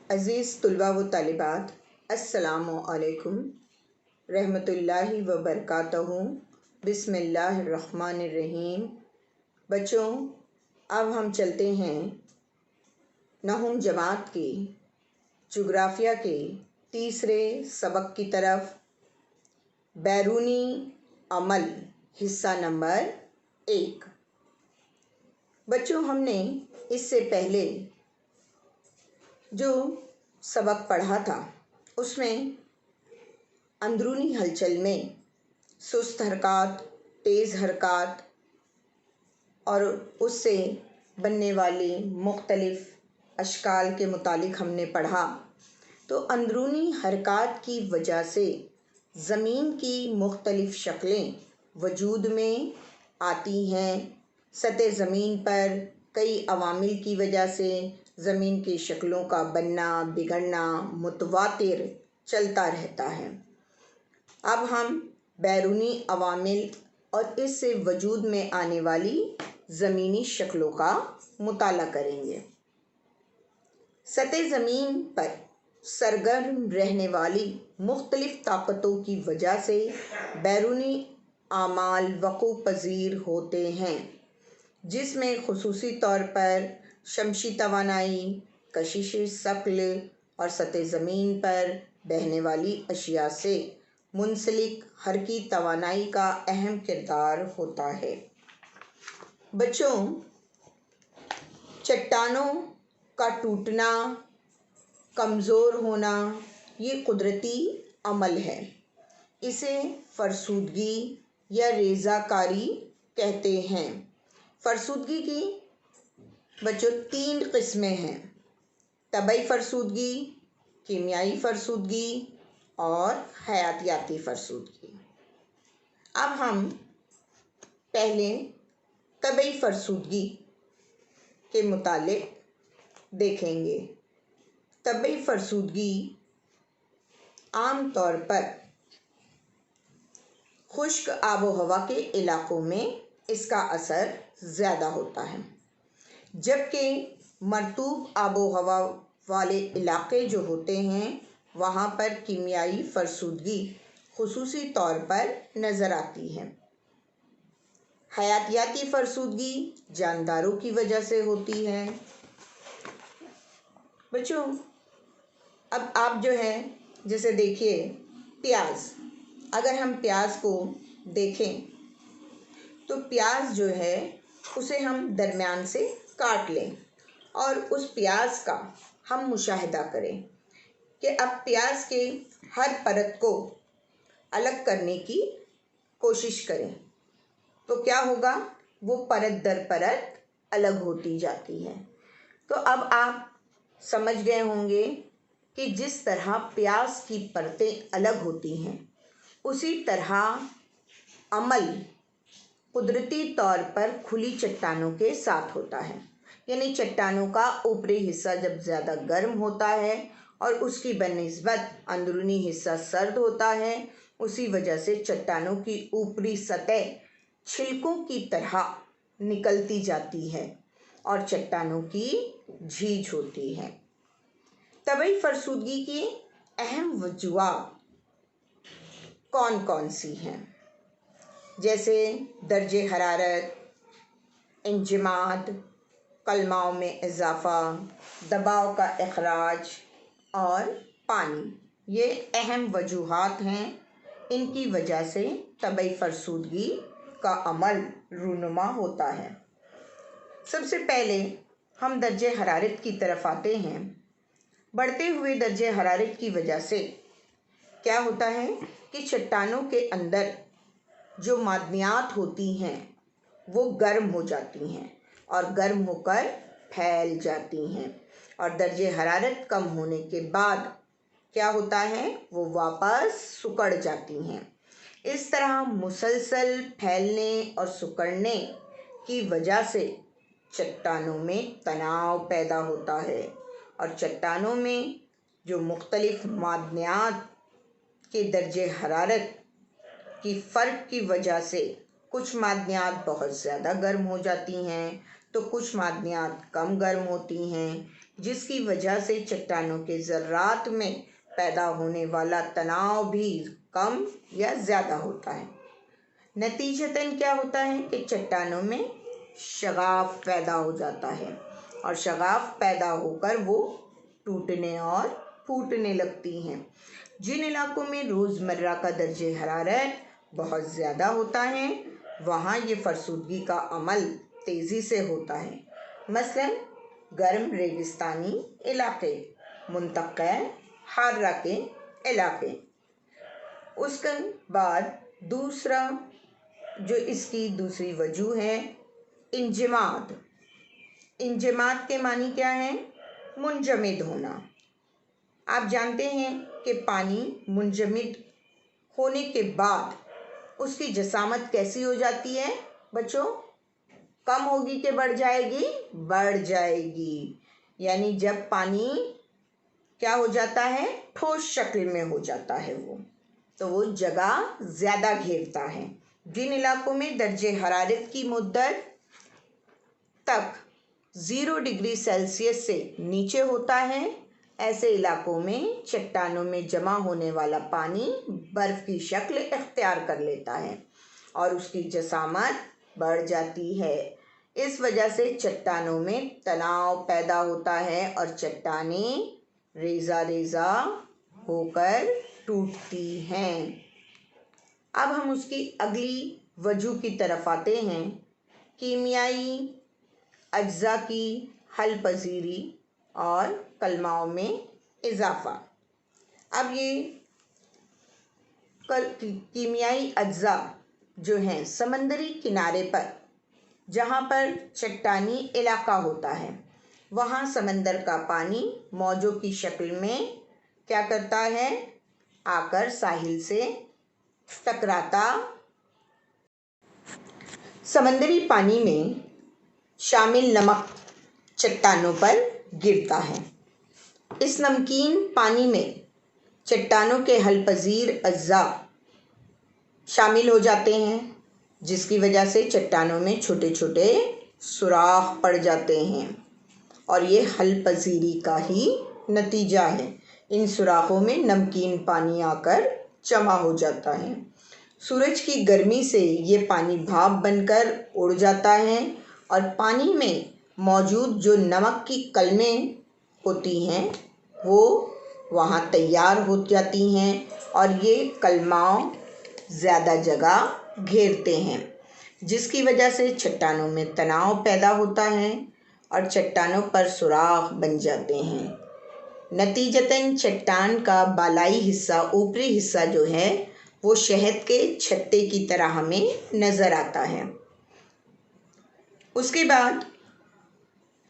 عزیز طلباء و طالبات، السلام علیکم رحمۃ اللہ وبرکاتہ۔ بسم اللہ الرحمن الرحیم۔ بچوں، اب ہم چلتے ہیں نہم جماعت کی جغرافیہ کے تیسرے سبق کی طرف۔ بیرونی عمل، حصہ نمبر 1۔ بچوں، ہم نے اس سے پہلے جو سبق پڑھا تھا اس میں اندرونی ہلچل میں سست حرکات، تیز حرکات اور اس سے بننے والے مختلف اشکال کے متعلق ہم نے پڑھا۔ تو اندرونی حرکات کی وجہ سے زمین کی مختلف شکلیں وجود میں آتی ہیں۔ سطح زمین پر کئی عوامل کی وجہ سے زمین کی شکلوں کا بننا بگڑنا متواتر چلتا رہتا ہے۔ اب ہم بیرونی عوامل اور اس سے وجود میں آنے والی زمینی شکلوں کا مطالعہ کریں گے۔ سطح زمین پر سرگرم رہنے والی مختلف طاقتوں کی وجہ سے بیرونی اعمال وقوع پذیر ہوتے ہیں، جس میں خصوصی طور پر شمسی توانائی، کشش ثقل اور سطح زمین پر بہنے والی اشیاء سے منسلک حرکی توانائی کا اہم کردار ہوتا ہے۔ بچوں، چٹانوں کا ٹوٹنا، کمزور ہونا یہ قدرتی عمل ہے۔ اسے فرسودگی یا ریزہ کاری کہتے ہیں۔ فرسودگی کی بچوں 3 قسمیں ہیں: طبعی فرسودگی، کیمیائی فرسودگی اور حیاتیاتی فرسودگی۔ اب ہم پہلے طبعی فرسودگی کے متعلق دیکھیں گے۔ طبعی فرسودگی عام طور پر خشک آب و ہوا کے علاقوں میں اس کا اثر زیادہ ہوتا ہے، جبکہ مرطوب آب و ہوا والے علاقے جو ہوتے ہیں وہاں پر کیمیائی فرسودگی خصوصی طور پر نظر آتی ہے۔ حیاتیاتی فرسودگی جانداروں کی وجہ سے ہوتی ہے۔ بچوں، اب آپ جو ہے جیسے دیکھیے پیاز، اگر ہم پیاز کو دیکھیں تو پیاز جو ہے اسے ہم درمیان سے کاٹ لیں اور اس پیاز کا ہم مشاہدہ کریں کہ اب پیاز کے ہر پرت کو الگ کرنے کی کوشش کریں تو کیا ہوگا، وہ پرت در پرت الگ ہوتی جاتی ہے۔ تو اب آپ سمجھ گئے ہوں گے کہ جس طرح پیاز کی پرتیں الگ ہوتی ہیں اسی طرح عمل قدرتی طور پر کھلی چٹانوں کے ساتھ ہوتا ہے، یعنی چٹانوں کا اوپری حصہ جب زیادہ گرم ہوتا ہے اور اس کی بنسبت اندرونی حصہ سرد ہوتا ہے، اسی وجہ سے چٹانوں کی اوپری سطح چھلکوں کی طرح نکلتی جاتی ہے اور چٹانوں کی جھیج ہوتی ہے۔ طبعی فرسودگی کی اہم وجوہات کون کون سی ہیں؟ جیسے درجہ حرارت، انجماد، کلماؤں میں اضافہ، دباؤ کا اخراج اور پانی، یہ اہم وجوہات ہیں۔ ان کی وجہ سے طبعی فرسودگی کا عمل رونما ہوتا ہے۔ سب سے پہلے ہم درجہ حرارت کی طرف آتے ہیں۔ بڑھتے ہوئے درجہ حرارت کی وجہ سے کیا ہوتا ہے کہ چٹانوں کے اندر جو معدنیات ہوتی ہیں وہ گرم ہو جاتی ہیں اور گرم ہو کر پھیل جاتی ہیں، اور درجہ حرارت کم ہونے کے بعد کیا ہوتا ہے، وہ واپس سکڑ جاتی ہیں۔ اس طرح مسلسل پھیلنے اور سکڑنے کی وجہ سے چٹانوں میں تناؤ پیدا ہوتا ہے، اور چٹانوں میں جو مختلف معدنیات کے درجہ حرارت کی فرق کی وجہ سے کچھ معدنیات بہت زیادہ گرم ہو جاتی ہیں تو کچھ معدنیات کم گرم ہوتی ہیں۔ जिसकी वजह से चट्टानों के ज़र्रात में पैदा होने वाला तनाव भी कम या ज़्यादा होता है। नतीजतन क्या होता है कि चट्टानों में शगाफ पैदा हो जाता है और शगाफ पैदा होकर वो टूटने और फूटने लगती हैं। जिन इलाकों में रोज़मर्रा का दर्जे हरारत बहुत ज़्यादा होता है वहाँ ये फरसुदगी का अमल तेज़ी से होता है। मसलन गर्म रेगिस्तानी इलाके, मुंतक़ा हार्रा के इलाके। उसके बाद दूसरा जो इसकी दूसरी वजह है इंजमाद। इंजमाद के मानी क्या है? मुंजमद होना। आप जानते हैं कि पानी मुंजमद होने के बाद उसकी जसामत कैसी हो जाती है बच्चों? कम होगी कि बढ़ जाएगी? बढ़ जाएगी। यानी जब पानी क्या हो जाता है? ठोस शक्ल में हो जाता है तो वो जगह ज़्यादा घेरता है। जिन इलाकों में दर्जे हरारत की मुद्दत तक 0 डिग्री सेल्सियस से नीचे होता है, ऐसे इलाकों में चट्टानों में जमा होने वाला पानी बर्फ़ की शक्ल इख्तियार कर लेता है और उसकी जसामत बढ़ जाती है। इस वजह से चट्टानों में तनाव पैदा होता है और चट्टानें रेज़ा रेज़ा होकर टूटती हैं। अब हम उसकी अगली वजह की तरफ आते हैं, कीमियाई अज्जा की हल पजीरी और कलमाओं में इजाफ़ा। अब ये कीमियाई अज्जा जो हैं समंदरी किनारे पर जहाँ पर चट्टानी इलाका होता है वहाँ समंदर का पानी मौजों की शक्ल में क्या करता है? आकर साहिल से टकराता समंदरी पानी में शामिल नमक चट्टानों पर गिरता है। इस नमकीन पानी में चट्टानों के हलपजीर अज्जा शामिल हो जाते हैं जिसकी वजह से चट्टानों में छोटे छोटे सुराख पड़ जाते हैं और ये हलपजीरी का ही नतीजा है। इन सुराखों में नमकीन पानी आकर जमा हो जाता है। सूरज की गर्मी से ये पानी भाप बनकर उड़ जाता है और पानी में मौजूद जो नमक की कलमें होती हैं वो वहाँ तैयार हो जाती हैं और ये कलमाओं ज़्यादा जगह घेरते हैं जिसकी वजह से चट्टानों में तनाव पैदा होता है और चट्टानों पर सुराख बन जाते हैं। नतीजतन चट्टान का बालाई हिस्सा, ऊपरी हिस्सा जो है वो शहद के छत्ते की तरह हमें नज़र आता है। उसके बाद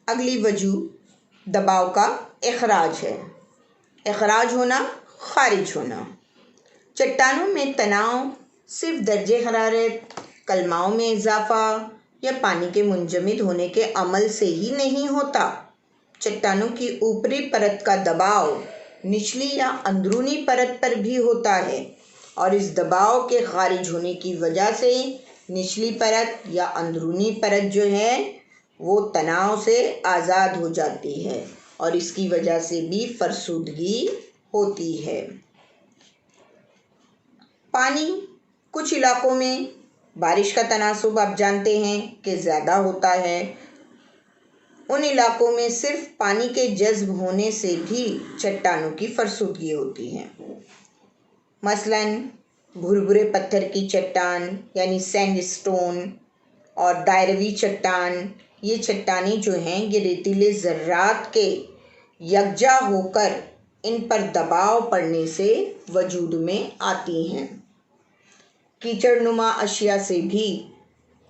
अगली वजह दबाव का इखराज है। इखराज होना, खारिज होना। चट्टानों में तनाव सिर्फ दर्जे हरारत, कलमाओं में इजाफ़ा या पानी के मुंजमद होने के अमल से ही नहीं होता। चट्टानों की ऊपरी परत का दबाव निचली या अंदरूनी परत पर भी होता है और इस दबाव के खारिज होने की वजह से निचली परत या अंदरूनी परत जो है वो तनाव से आज़ाद हो जाती है और इसकी वजह से भी फरसुदगी होती है। पानी कुछ इलाकों में बारिश का तनासुब आप जानते हैं कि ज़्यादा होता है। उन इलाकों में सिर्फ पानी के जज्ब होने से भी चट्टानों की फरसुदगी होती है। मसलन भुरभुरे पत्थर की चट्टान यानी सैंडस्टोन और दायरवी चट्टान, ये चट्टानें जो हैं ये रेतीले ज़र्रात के यकजा होकर इन पर दबाव पड़ने से वजूद में आती हैं। कीचड़नुमा अशिया से भी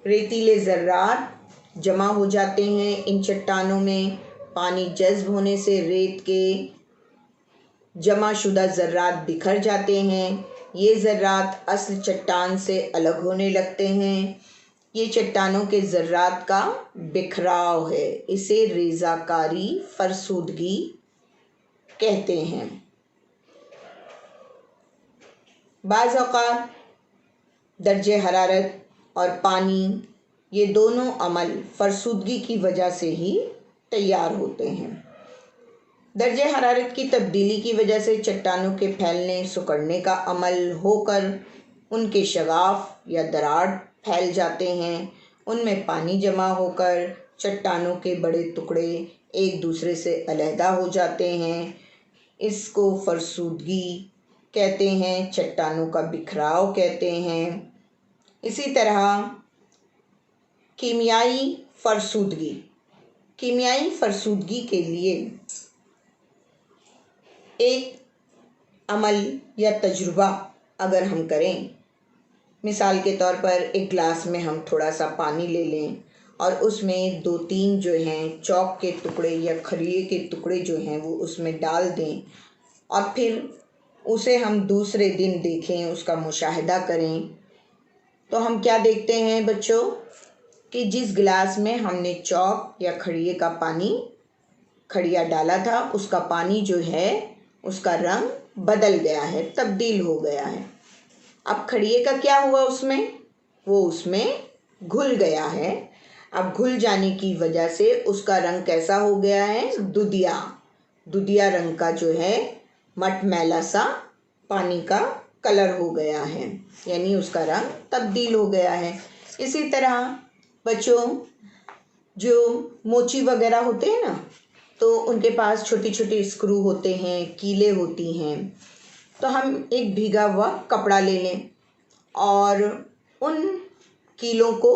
रेतीले ज़र्रात जमा हो जाते हैं इन चट्टानों में। पानी जज्ब होने से रेत के जमा शुदा ज़र्रात बिखर जाते हैं। ये ज़र्रात असल चट्टान से अलग होने लगते हैं। ये चट्टानों के ज़र्रात का बिखराव है। इसे रेज़ाकारी फरसुदगी कहते हैं। बाज़ औक़ात दर्जे हरारत और पानी ये दोनों अमल फरसुदगी की वजह से ही तैयार होते हैं। दर्जे हरारत की तब्दीली की वजह से चट्टानों के फैलने सिकुड़ने का अमल होकर उनके शगाफ या दरार फैल जाते हैं। उनमें पानी जमा होकर चट्टानों के बड़े टुकड़े एक दूसरे से अलहदा हो जाते हैं। इसको फरसूदगी कहते हैं, चट्टानों का बिखराव कहते हैं। इसी तरह कीमियाई फरसूदगी के लिए एक अमल या तजुर्बा अगर हम करें, मिसाल के तौर पर एक गिलास में हम थोड़ा सा पानी ले लें और उसमें 2-3 जो हैं चौक के टुकड़े या खरीये के टुकड़े जो हैं वो उसमें डाल दें और फिर उसे हम दूसरे दिन देखें, उसका मुशाहिदा करें, तो हम क्या देखते हैं बच्चों कि जिस गिलास में हमने चौक या खड़िया डाला था उसका पानी जो है उसका रंग बदल गया है, तब्दील हो गया है। अब खड़िए का क्या हुआ वो उसमें घुल गया है। अब घुल जाने की वजह से उसका रंग कैसा हो गया है, दुधिया रंग का जो है मटमैला सा पानी का कलर हो गया है, यानी उसका रंग तब्दील हो गया है। इसी तरह बच्चों जो मोची वगैरह होते हैं ना, तो उनके पास छोटी छोटी स्क्रू होते हैं, कीलें होती हैं, तो हम एक भीगा हुआ कपड़ा ले लें और उन कीलों को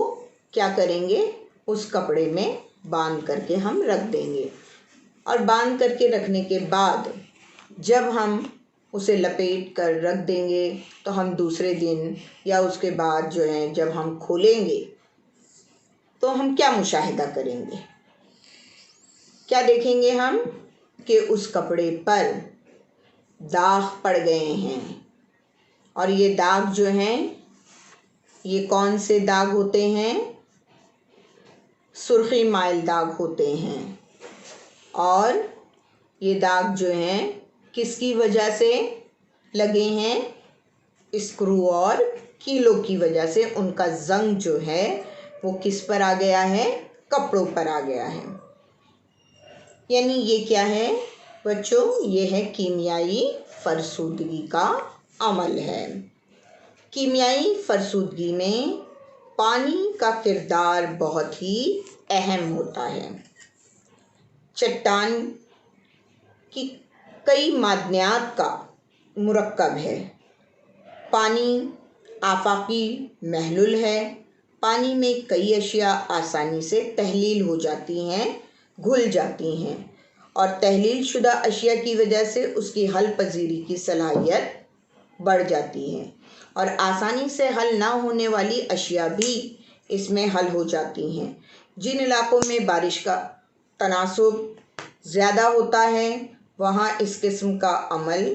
क्या करेंगे, उस कपड़े में बांध करके हम रख देंगे और बांध करके रखने के बाद जब हम उसे लपेट कर रख देंगे तो हम दूसरे दिन या उसके बाद जो है जब हम खोलेंगे तो हम क्या मुशाहिदा करेंगे, क्या देखेंगे हम कि उस कपड़े पर दाग पड़ गए हैं। और ये दाग जो हैं ये कौन से दाग होते हैं, सुर्खी माइल दाग होते हैं। और ये दाग जो हैं किसकी वजह से लगे हैं, स्क्रू और कीलों की वजह से। उनका जंग जो है वो किस पर आ गया है, कपड़ों पर आ गया है। यानी ये क्या है बच्चों, ये है कीमियाई फरसूदगी का अमल है। कीमियाई फरसूदगी में पानी का किरदार बहुत ही अहम होता है। चट्टान की कई मादनियात का मुरक्कब है। पानी आफाकी महलुल है। पानी में कई अशिया आसानी से तहलील हो जाती हैं, घुल जाती हैं और तहलील शुदा अशिया की वजह से उसकी हल पजीरी की सलाहियत बढ़ जाती है और आसानी से हल ना होने वाली अशिया भी इसमें हल हो जाती हैं। जिन इलाकों में बारिश का तनासुब ज़्यादा होता है वहाँ इस किस्म का अमल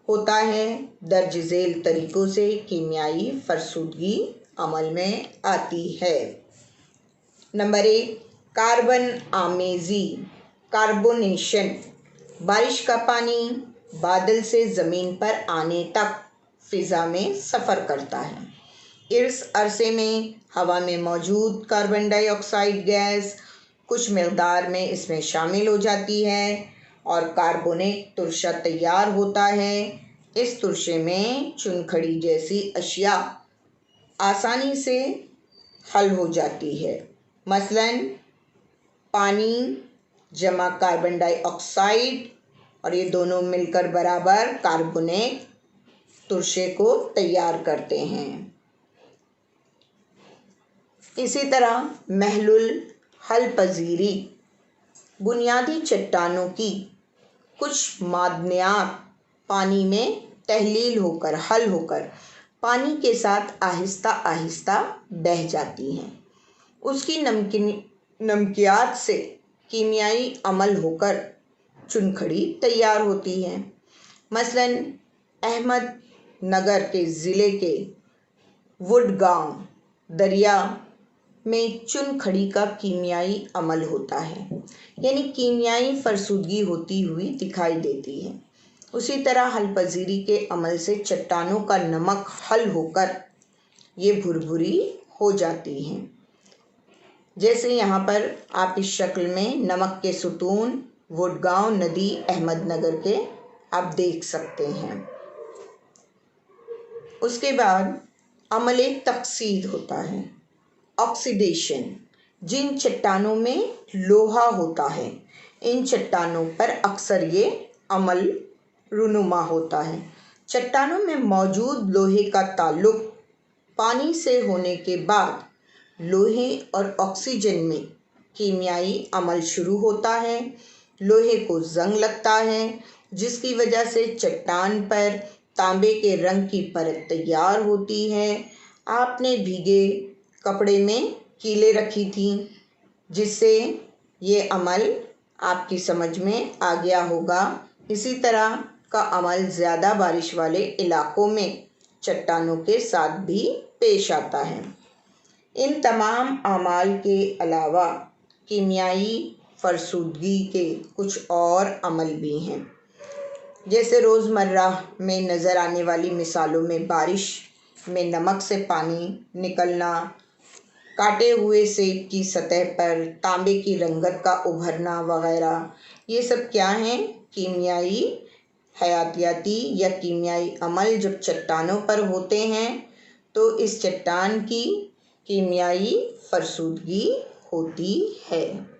होता है। दर्ज झेल तरीक़ों से कीमियाई फरसूदगी अमल में आती है। नंबर 1, कार्बन आमेज़ी, कार्बोनेशन। बारिश का पानी बादल से ज़मीन पर आने तक फ़िज़ा में सफ़र करता है। इस अरसे में हवा में मौजूद कार्बन डाइऑक्साइड गैस कुछ मकदार में इसमें शामिल हो जाती है और कार्बोनेट तुरशा तैयार होता है। इस तुरशे में चुनखड़ी जैसी अशिया आसानी से हल हो जाती है। मसलन पानी जमा कार्बन डाइऑक्साइड और ये दोनों मिलकर बराबर कार्बोनेट तुरशे को तैयार करते हैं। इसी तरह महलुल हल पजीरी, बुनियादी चट्टानों की कुछ मादनियात पानी में तहलील होकर हल होकर पानी के साथ आहिस्ता आहिस्ता बह जाती हैं। उसकी नमकियात से कीमियाई अमल होकर चुनखड़ी तैयार होती है। मसलन अहमदनगर के ज़िले के वुडगांव दरिया में चुनखड़ी का कीमियाई अमल होता है, यानी कीमियाई फरसूदगी होती हुई दिखाई देती है। उसी तरह हल पजीरी के अमल से चट्टानों का नमक हल होकर ये भुरभुरी हो जाती हैं। जैसे यहाँ पर आप इस शक्ल में नमक के सुतून वडगांव नदी अहमदनगर के आप देख सकते हैं। उसके बाद अमल तकसीद होता है, ऑक्सीडेशन। जिन चट्टानों में लोहा होता है, इन चट्टानों पर अक्सर ये अमल रुनुमा होता है। चट्टानों में मौजूद लोहे का ताल्लुक पानी से होने के बाद लोहे और ऑक्सीजन में कीमियाई अमल शुरू होता है। लोहे को जंग लगता है, जिसकी वजह से चट्टान पर तांबे के रंग की परत तैयार होती है। आपने भीगे कपड़े में कीलें रखी थी, जिससे ये अमल आपकी समझ में आ गया होगा। इसी तरह का अमल ज़्यादा बारिश वाले इलाकों में चट्टानों के साथ भी पेश आता है। इन तमाम अमाल के अलावा कीमियाई फरसूदगी के कुछ और अमल भी हैं, जैसे रोज़मर्रा में नज़र आने वाली मिसालों में बारिश में नमक से पानी निकलना, काटे हुए सेब की सतह पर तांबे की रंगत का उभरना वगैरह। ये सब क्या हैं? कीमियाई हयातियाती या कीमियाई अमल जब चट्टानों पर होते हैं तो इस चट्टान की कीमियाई फरसूदगी होती है।